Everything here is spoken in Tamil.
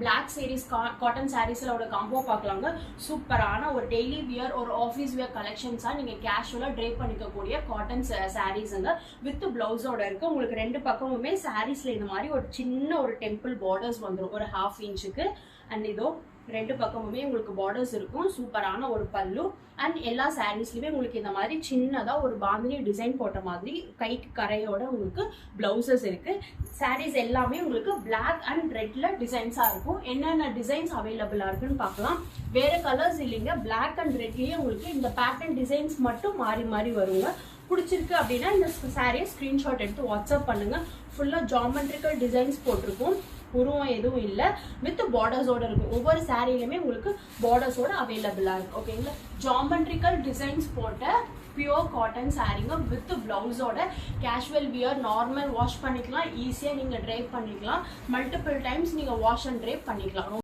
Black sarees, cotton sarees ஓட காம்போ பார்க்கலாங்க. சூப்பரான ஒரு டெய்லி வியர் ஒரு ஆஃபீஸ் வியர் கலெக்ஷன்ஸா நீங்க கேஷுவலா ட்ரேப் பண்ணிக்கக்கூடிய காட்டன் சாரீஸ்ங்க வித் பிளவுஸோட இருக்கு. உங்களுக்கு ரெண்டு பக்கமுமே சாரீஸ்ல இந்த மாதிரி ஒரு சின்ன ஒரு டெம்பிள் பார்டர்ஸ் வந்துடும் ஒரு 1/2 இன்ச்சுக்கு. அண்ட் இதோ ரெண்டு பக்கமுமே உங்களுக்கு பார்டர்ஸ் இருக்கும். சூப்பரான ஒரு பல்லு. அண்ட் எல்லா சாரீஸ்லயுமே உங்களுக்கு இந்த மாதிரி சின்னதா ஒரு பாந்தினி டிசைன் போட்ட மாதிரி கைக்கு கரையோட உங்களுக்கு பிளவுசஸ் இருக்கு. சாரீஸ் எல்லாமே உங்களுக்கு பிளாக் அண்ட் ரெட்ல டிசைன்ஸா இருக்கும். என்னென்ன டிசைன்ஸ் அவைலபிளா இருக்குன்னு பார்க்கலாம். வேற கலர்ஸ் இல்லைங்க, பிளாக் அண்ட் ரெட்லயே உங்களுக்கு இந்த பேட்டர்ன் டிசைன்ஸ் மட்டும் மாறி மாறி வருங்க. பிடிச்சிருக்கு அப்படின்னா இந்த சாரியை ஸ்கிரீன்ஷாட் எடுத்து வாட்ஸ்அப் பண்ணுங்க. ஃபுல்லா ஜாமெட்ரிக்கல் டிசைன்ஸ் போட்டிருக்கும், உருவம் எதுவும் இல்லை, வித் பார்டர்ஸோட இருக்கும். ஒவ்வொரு சாரியிலுமே உங்களுக்கு பார்டர்ஸோட அவைலபிளா இருக்கு. ஓகேங்களா, ஜாமெட்ரிக்கல் டிசைன்ஸ் போட்ட பியூர் காட்டன் சாரீங்க வித் பிளவுஸோட கேஷுவல் வியர் நார்மல் வாஷ் பண்ணிக்கலாம். ஈஸியாக நீங்கள் ட்ரைப் பண்ணிக்கலாம். மல்டிபிள் டைம்ஸ் நீங்கள் வாஷ் அண்ட் ட்ரைப் பண்ணிக்கலாம்.